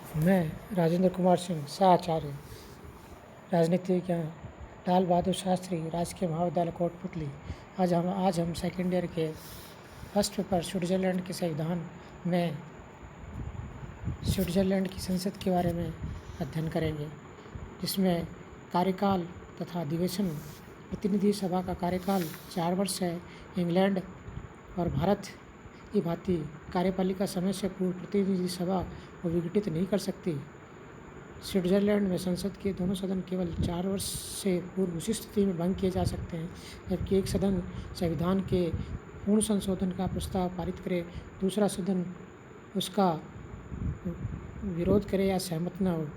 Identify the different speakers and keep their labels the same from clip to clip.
Speaker 1: मैं राजेंद्र कुमार सिंह साचार्य, राजनीति विज्ञान, लाल बहादुर शास्त्री राजकीय महाविद्यालय कोटपुतली। आज हम सेकेंड ईयर के फर्स्ट पेपर स्विट्ज़रलैंड के संविधान में स्विट्ज़रलैंड की संसद के बारे में अध्ययन करेंगे, जिसमें कार्यकाल तथा अधिवेशन। प्रतिनिधि सभा का कार्यकाल 4 वर्ष है। इंग्लैंड और भारत की भांति कार्यपालिका समय से पूर्व प्रतिनिधि सभा को विघटित नहीं कर सकती। स्विट्ज़रलैंड में संसद के दोनों सदन केवल 4 वर्ष से पूर्व उसी स्थिति में भंग किए जा सकते हैं, जबकि एक सदन संविधान के पूर्ण संशोधन का प्रस्ताव पारित करे, दूसरा सदन उसका विरोध करे या सहमत न हो।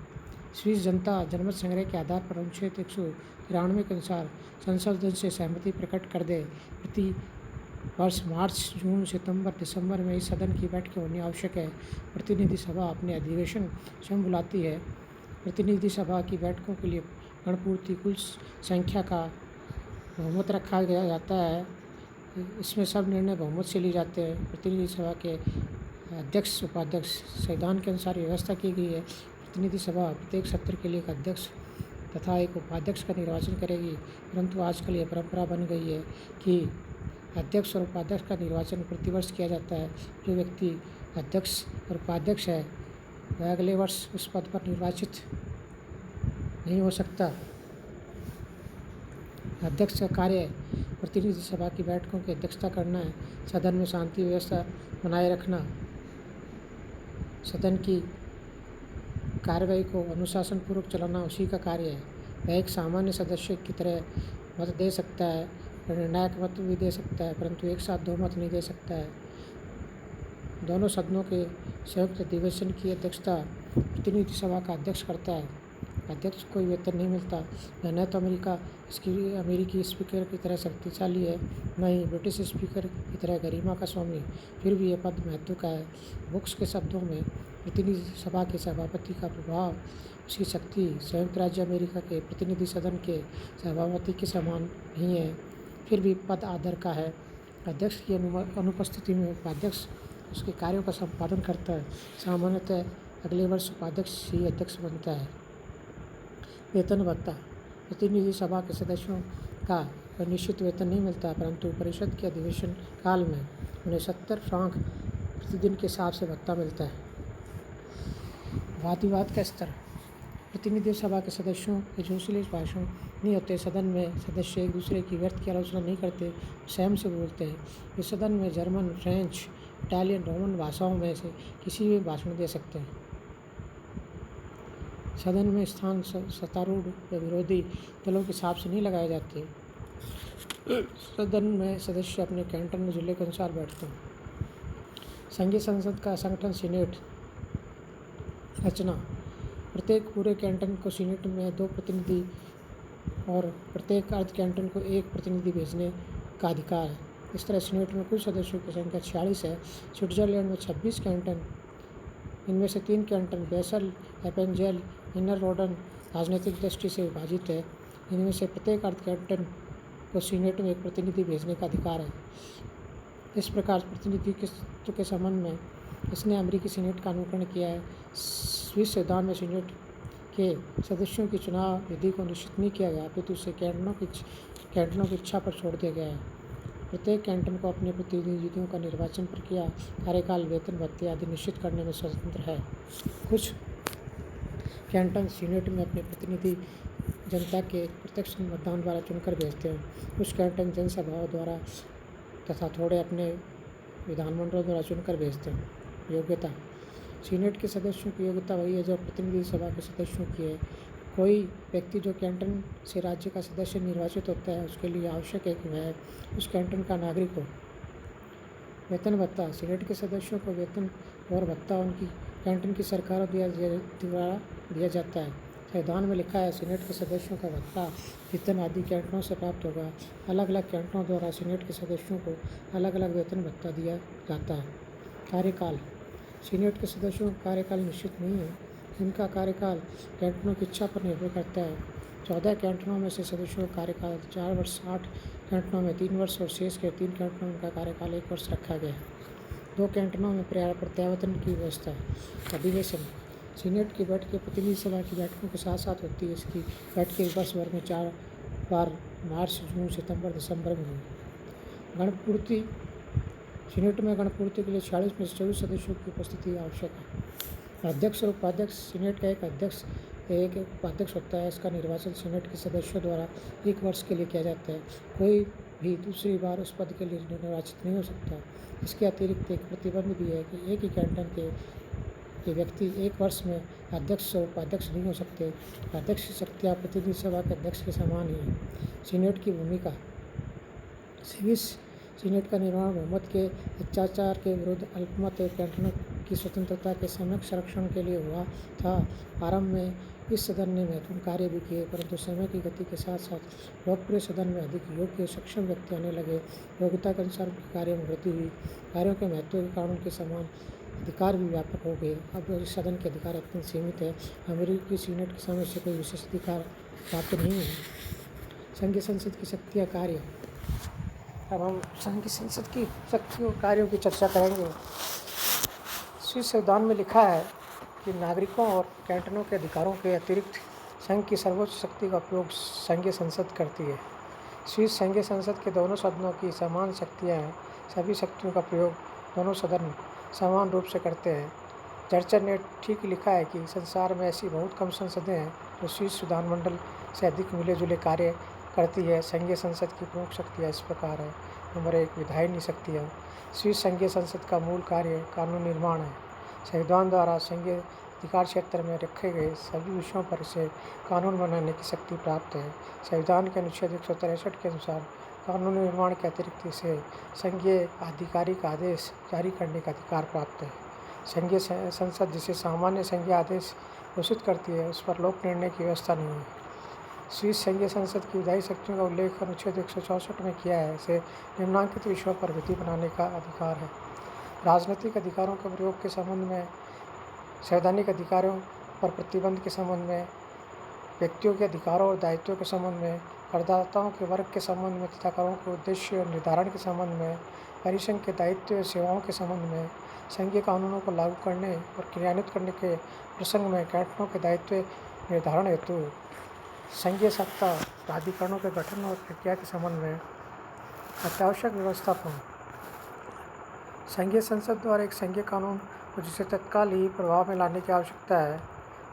Speaker 1: स्विस जनता जनमत संग्रह के आधार पर अनुच्छेद 193 के अनुसार संसद से सहमति प्रकट कर दे। प्रति वर्ष मार्च, जून, सितंबर, दिसंबर में इस सदन की बैठकें होनी आवश्यक है। प्रतिनिधि सभा अपने अधिवेशन स्वयं बुलाती है। प्रतिनिधि सभा की बैठकों के लिए गणपूर्ति कुल संख्या का बहुमत रखा गया जाता है। इसमें सब निर्णय बहुमत से लिए जाते हैं। प्रतिनिधि सभा के अध्यक्ष, उपाध्यक्ष संविधान के अनुसार व्यवस्था की गई है। प्रतिनिधि सभा प्रत्येक सत्र के लिए एक अध्यक्ष तथा एक उपाध्यक्ष का निर्वाचन करेगी, परंतु आजकल यह परंपरा बन गई है कि अध्यक्ष और उपाध्यक्ष का निर्वाचन प्रतिवर्ष किया जाता है। जो व्यक्ति अध्यक्ष और उपाध्यक्ष है वह अगले वर्ष उस पद पर निर्वाचित नहीं हो सकता। अध्यक्ष का कार्य प्रतिनिधि सभा की बैठकों की अध्यक्षता करना है, सदन में शांति व्यवस्था बनाए रखना, सदन की कार्रवाई को अनुशासनपूर्वक चलाना उसी का कार्य है। वह एक सामान्य सदस्य की तरह मत दे सकता है, निर्णायक मत भी दे सकता है, परंतु एक साथ 2 मत नहीं दे सकता है। दोनों सदनों के संयुक्त अधिवेशन की अध्यक्षता प्रतिनिधि सभा का अध्यक्ष करता है। अध्यक्ष को कोई वेतन नहीं मिलता। वह न तो अमेरिकी स्पीकर की तरह शक्तिशाली है, न ही ब्रिटिश स्पीकर की तरह गरिमा का स्वामी। फिर भी यह पद महत्व का है। बुक्स के शब्दों में प्रतिनिधि सभा के सभापति का प्रभाव, उसकी शक्ति संयुक्त राज्य अमेरिका के प्रतिनिधि सदन के सभापति के समान नहीं है, फिर भी पद आदर का है। अध्यक्ष की अनुपस्थिति में उपाध्यक्ष उसके कार्यों का संपादन करता है। सामान्यतः अगले वर्ष उपाध्यक्ष ही अध्यक्ष बनता है। वेतन भत्ता। प्रतिनिधि सभा के सदस्यों का कोई निश्चित वेतन नहीं मिलता, परंतु परिषद के अधिवेशन काल में उन्हें 70 फ्रांक प्रतिदिन के हिसाब से भत्ता मिलता है। वाद विवाद का स्तर। प्रतिनिधि सभा के सदस्यों के जोशीले भाषण नहीं होते। सदन में सदस्य एक दूसरे की व्यर्थ की आलोचना नहीं करते, संयम से बोलते हैं। वे सदन में जर्मन, फ्रेंच, इटालियन, रोमन भाषाओं में से किसी भी भाषण दे सकते हैं। सदन में स्थान सत्तारूढ़ या विरोधी दलों के हिसाब से नहीं लगाए जाते। सदन में सदस्य अपने कैंटन में जिले के अनुसार बैठते हैं। संघीय संसद का संगठन सीनेट। रचना। प्रत्येक पूरे कैंटन को सीनेट में 2 प्रतिनिधि और प्रत्येक अर्ध कैंटन को 1 प्रतिनिधि भेजने का अधिकार है। इस तरह सीनेट में कुल सदस्यों की संख्या 46 है। स्विट्ज़रलैंड में 26 कैंटन, इनमें से 3 कैंटन बेसल, एपेंजेल, इनर रोडन राजनीतिक दृष्टि से विभाजित है। इनमें से प्रत्येक अर्ध कैंटन को सीनेट में 1 प्रतिनिधि भेजने का अधिकार है। इस प्रकार प्रतिनिधित्व के संबंध में इसने अमेरिकी सीनेट का अनुकरण किया है। स्विस संविधान में सीनेट के सदस्यों की चुनाव विधि को निश्चित नहीं किया गया, अपितु उसे कैंटनों की इच्छा पर छोड़ दिया गया है। प्रत्येक कैंटन को अपने प्रतिनिधियों का निर्वाचन प्रक्रिया, कार्यकाल, वेतन भत्ते आदि निश्चित करने में स्वतंत्र है। कुछ कैंटन सीनेट में अपने प्रतिनिधि जनता के प्रत्यक्ष मतदान द्वारा चुनकर भेजते हैं। कुछ कैंटन जनसभाओं द्वारा तथा थोड़े अपने विधानमंडलों द्वारा चुनकर भेजते हैं। योग्यता। सीनेट के सदस्यों की योग्यता वही है जो प्रतिनिधि सभा के सदस्यों की है। कोई व्यक्ति जो कैंटन से राज्य का सदस्य निर्वाचित होता है, उसके लिए आवश्यक है कि वह उस कैंटन का नागरिक हो। वेतन भत्ता। सीनेट के सदस्यों को वेतन और भत्ता उनकी कैंटन की सरकारों द्वारा दिया जाता है। संविधान में लिखा है, सीनेट के सदस्यों का भत्ता, वेतन आदि कैंटनों से प्राप्त होगा। अलग अलग कैंटनों द्वारा सीनेट के सदस्यों को अलग अलग वेतन भत्ता दिया जाता है। कार्यकाल। सीनेट के सदस्यों का कार्यकाल निश्चित नहीं है। इनका कार्यकाल कैंटनों की इच्छा पर निर्भर करता है। 14 कैंटनों में से सदस्यों का कार्यकाल 4 वर्ष, 8 कैंटनों में 3 वर्ष और शेष के 3 कैंटनों में का कार्यकाल 1 वर्ष रखा गया है। 2 कैंटनों में प्रत्यावर्तन की व्यवस्था। अधिवेशन। सीनेट की बैठकें प्रतिनिधि सभा की बैठकों के साथ साथ होती है। इसकी बैठकें वर्ष भर में 4 बार मार्च, जून, सितंबर, दिसंबर में हुई। गणपूर्ति सीनेट में गणपूर्ति के लिए 46 में से 24 सदस्यों की उपस्थिति आवश्यक है। अध्यक्ष और उपाध्यक्ष सीनेट का एक उपाध्यक्ष होता है। इसका निर्वाचन सीनेट के सदस्यों द्वारा 1 वर्ष के लिए किया जाता है। कोई भी दूसरी बार उस पद के लिए निर्वाचित नहीं हो सकता। इसके अतिरिक्त एक प्रतिबंध भी है कि एक ही कैंटन के व्यक्ति 1 वर्ष में अध्यक्ष और उपाध्यक्ष नहीं हो सकते। अध्यक्ष की शक्तियाँ प्रतिनिधि सभा के अध्यक्ष के समान ही हैं। सीनेट की भूमिका स्विस सीनेट का निर्माण बहुमत के अत्याचार के विरुद्ध अल्पमत और कैंटनों की स्वतंत्रता के सम्यक संरक्षण के लिए हुआ था। आरंभ में इस सदन ने महत्वपूर्ण कार्य भी किए, परंतु समय की गति के साथ साथ लोकप्रिय सदन में अधिक योग्य सक्षम व्यक्ति आने लगे। योग्यता के अनुसार उनके कार्यों में वृद्धि हुई। कार्यों के महत्व के कारण उनके समान अधिकार भी व्यापक हो गए। अब इस सदन के अधिकार अत्यंत सीमित है। अमेरिकी सीनेट के समय से कोई विशेष अधिकार प्राप्त नहीं है। संघीय संसद की शक्तियाँ कार्य। अब हम संघीय संसद की शक्तियों कार्यों की चर्चा करेंगे। स्विस संविधान में लिखा है कि नागरिकों और कैंटनों के अधिकारों के अतिरिक्त संघ की सर्वोच्च शक्ति का उपयोग संघीय संसद करती है। स्विस संघीय संसद के दोनों सदनों की समान शक्तियाँ हैं। सभी शक्तियों का प्रयोग दोनों सदन समान रूप से करते हैं। चर्चा ने ठीक लिखा है कि संसार में ऐसी बहुत कम संसदें हैं जो स्विस विधानमंडल से अधिक मिले जुले कार्य करती है। संघीय संसद की प्रमुख शक्तियाँ इस प्रकार है। नंबर 1, विधायी शक्तियाँ। स्विस संघीय संसद का मूल कार्य कानून निर्माण है। संविधान द्वारा संघीय अधिकार क्षेत्र में रखे गए सभी विषयों पर इसे कानून बनाने की शक्ति प्राप्त है। संविधान के अनुच्छेद 163 के अनुसार कानून निर्माण के अतिरिक्त इसे संघीय आधिकारिक आदेश जारी करने का अधिकार प्राप्त है। संघीय संसद जिसे सामान्य संघीय आदेश घोषित करती है, उस पर लोक निर्णय की व्यवस्था नहीं है। स्विस संघीय संसद की विधायी शक्तियों का उल्लेख अनुच्छेद 164 में किया है। इसे निम्नलिखित विषयों पर विधि बनाने का अधिकार है। राजनीतिक अधिकारों के प्रयोग के संबंध में, संवैधानिक अधिकारों पर प्रतिबंध के संबंध में, व्यक्तियों के अधिकारों और दायित्वों के संबंध में, करदाताओं के वर्ग के संबंध में तथा करों के उद्देश्य और निर्धारण के संबंध में, परिसंघ के दायित्व और सेवाओं के संबंध में, संघीय कानूनों को लागू करने और क्रियान्वित करने के प्रसंग में, कैंटनों के दायित्व निर्धारण हेतु संघीय सत्ता प्राधिकरणों के गठन और प्रक्रिया के संबंध में, अत्यावश्यक व्यवस्थापन। संघीय संसद द्वारा एक संघीय कानून को जिसे तत्काल ही प्रभाव में लाने की आवश्यकता है,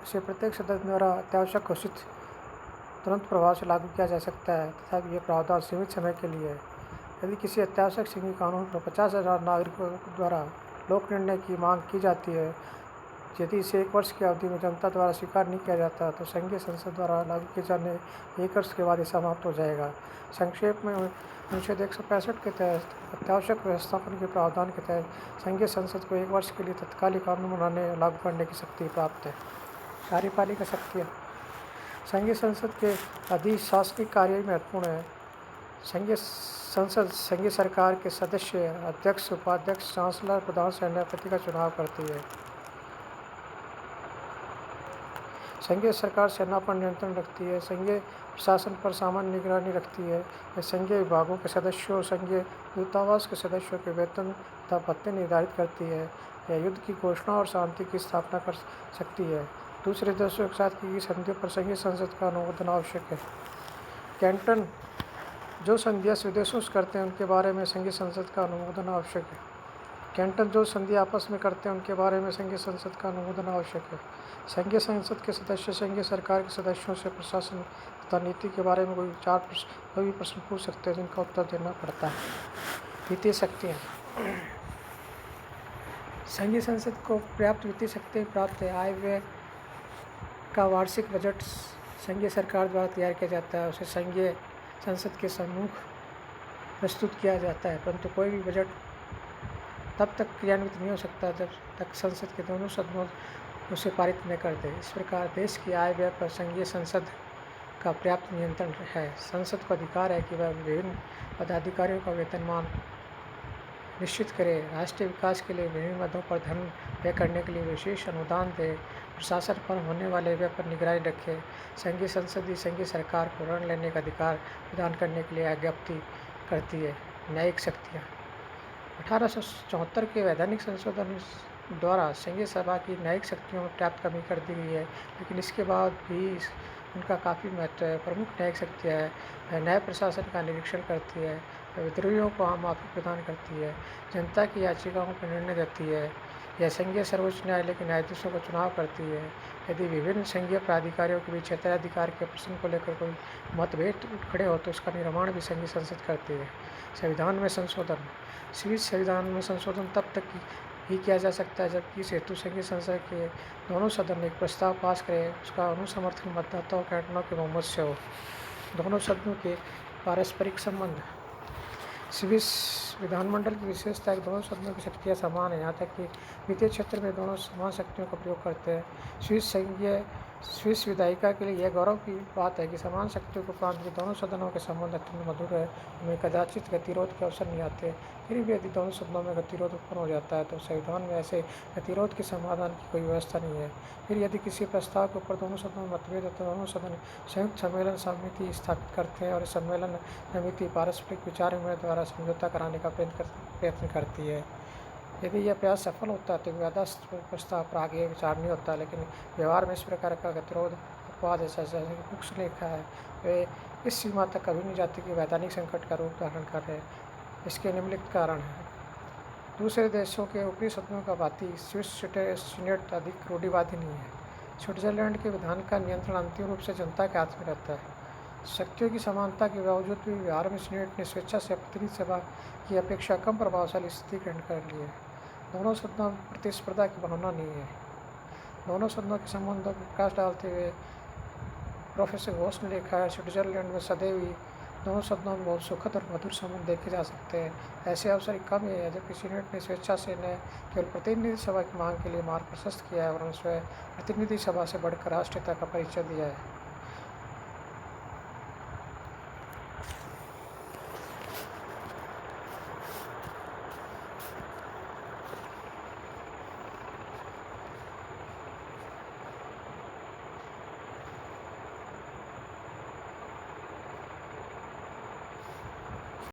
Speaker 1: उसे प्रत्येक सदस्य द्वारा अत्यावश्यक घोषित तुरंत प्रभाव से लागू किया जा सकता है, तथा यह प्रावधान सीमित समय के लिए है। यदि किसी अत्यावश्यक संघीय कानून पर 50,000 नागरिकों द्वारा लोक निर्णय की मांग की जाती है, यदि इसे 1 वर्ष की अवधि में जनता द्वारा स्वीकार नहीं किया जाता, तो संघीय संसद द्वारा लागू किए जाने 1 वर्ष के बाद ये समाप्त हो जाएगा। संक्षेप में अनुच्छेद 165 के तहत अत्यावश्यक व्यवस्थापन के प्रावधान के तहत संघीय संसद को 1 वर्ष के लिए तत्कालिक कानून बनाने और लागू करने की शक्ति प्राप्त है। कार्यपालिका शक्तियाँ। संघीय संसद के अधिशासनिक कार्य महत्वपूर्ण है। संघीय संसद संघीय सरकार के सदस्य, अध्यक्ष, उपाध्यक्ष, चांसलर, प्रधान सेनापति का चुनाव करती है। संघीय सरकार सेना पर नियंत्रण रखती है। संघीय प्रशासन पर सामान्य निगरानी रखती है। यह संघीय विभागों के सदस्यों और संघीय दूतावास के सदस्यों के वेतन तथा भत्ते निर्धारित करती है। यह युद्ध की घोषणा और शांति की स्थापना कर सकती है। दूसरे देशों के साथ की संधियों पर संघीय संसद का अनुमोदन आवश्यक है। कैंटन जो संधियाँ विदेशों से करते हैं उनके बारे में संघीय संसद का अनुमोदन आवश्यक है। कैंटन जो संधि आपस में करते हैं उनके बारे में संघीय संसद का अनुमोदन आवश्यक है। संघीय संसद के सदस्य संघीय सरकार के सदस्यों से प्रशासन तथा नीति के बारे में कोई भी प्रश्न पूछ सकते हैं, जिनका उत्तर देना पड़ता है। वित्तीय शक्तियाँ। संघीय संसद को पर्याप्त वित्तीय शक्ति प्राप्त है। आय व्यय का वार्षिक बजट संघीय सरकार द्वारा तैयार किया जाता है। उसे संघीय संसद के सम्मुख प्रस्तुत किया जाता है, परंतु कोई भी बजट तब तक क्रियान्वित नहीं हो सकता जब तक संसद के दोनों सदनों उसे पारित न कर दे। इस प्रकार देश की आय व्यय पर संघीय संसद का पर्याप्त नियंत्रण है। संसद को अधिकार है कि वह विभिन्न पदाधिकारियों का वेतनमान निश्चित करे, राष्ट्रीय विकास के लिए विभिन्न मदों पर धन व्यय करने के लिए विशेष अनुदान दे, प्रशासन पर होने वाले व्यय पर निगरानी रखे। संघीय संसद ही संघीय सरकार को ऋण लेने का अधिकार प्रदान करने के लिए आज्ञप्ति करती है। न्यायिक शक्तियाँ। 1874 के वैधानिक संशोधन द्वारा संघीय सभा की न्यायिक शक्तियों में पर्याप्त कमी कर दी गई है, लेकिन इसके बाद भी उनका काफ़ी महत्व है। प्रमुख न्यायिक शक्तियाँ है, वह न्याय प्रशासन का निरीक्षण करती है, वह विद्रोहियों को आम माफी प्रदान करती है, जनता की याचिकाओं पर निर्णय देती है। यह संघीय सर्वोच्च न्यायालय के न्यायाधीशों का चुनाव करती है। यदि विभिन्न संघीय प्राधिकारियों के बीच क्षेत्राधिकार के प्रश्न को लेकर कोई मतभेद खड़े हो तो उसका निर्माण भी संघीय संसद करती है। संविधान में संशोधन। स्वीडिश संविधान में संशोधन तब तक ही किया जा सकता है जबकि इस हेतु संघीय संसद के दोनों सदन एक प्रस्ताव पास करें, उसका अनुसमर्थन मतदाताओं कैंटनों के बहुमत से हो। दोनों सदनों के पारस्परिक संबंध। स्विस विधानमंडल की विशेषता है कि दोनों सदनों की शक्तियाँ समान है, यहाँ तक कि वित्तीय क्षेत्र में दोनों समान शक्तियों का प्रयोग करते हैं। स्विस विधायिका के लिए यह गौरव की बात है कि समान शक्तियों के उपरांत भी दोनों सदनों के संबंध अत्यंत मधुर है, उनमें कदाचित गतिरोध के अवसर नहीं आते। फिर भी यदि दोनों सदनों में गतिरोध उत्पन्न हो जाता है तो संविधान में ऐसे गतिरोध के समाधान की कोई व्यवस्था नहीं है। फिर यदि किसी प्रस्ताव के ऊपर दोनों सदनों में मतभेद है तो दोनों सदन संयुक्त सम्मेलन समिति स्थापित करते हैं और इस सम्मेलन समिति पारस्परिक विचार विमर्श द्वारा समझौता कराने का प्रयत्न करती है। यदि यह प्रयास सफल होता है तो विवादास्पद प्रस्ताव पर आगे विचार नहीं होता, लेकिन व्यवहार में इस प्रकार का गतिरोध अपवाद जैसा बुक्स ने लिखा है वे इस सीमा तक कभी नहीं जाती कि वैधानिक संकट का रूप धारण कर रहे। इसके निम्नलिखित कारण हैं। दूसरे देशों के ऊपरी सदनों का भांति स्विस सीनेट अधिक रूढ़िवादी नहीं है। स्विट्जरलैंड के विधान का नियंत्रण अंतिम रूप से जनता के हाथ में रहता है। शक्तियों की समानता के बावजूद भी बिहार में सीनेट ने स्वेच्छा से प्रतिनिधि सभा की अपेक्षा कम प्रभावशाली स्थिति ग्रहण कर ली है। दोनों सदनों में प्रतिस्पर्धा की भावना नहीं है। दोनों सदनों के संबंधों पर प्रकाश डालते हुए प्रोफेसर घोष ने लिखा है, स्विट्जरलैंड में सदैव ही दोनों सदनों में बहुत सुखद और मधुर संबंध देखे जा सकते हैं। ऐसे अवसर कम है जबकि सीनेट ने स्वेच्छा से न केवल प्रतिनिधि सभा की मांग के लिए मार्ग प्रशस्त किया है वरन स्वयं प्रतिनिधि सभा से बढ़कर राष्ट्रीयता का परिचय दिया है।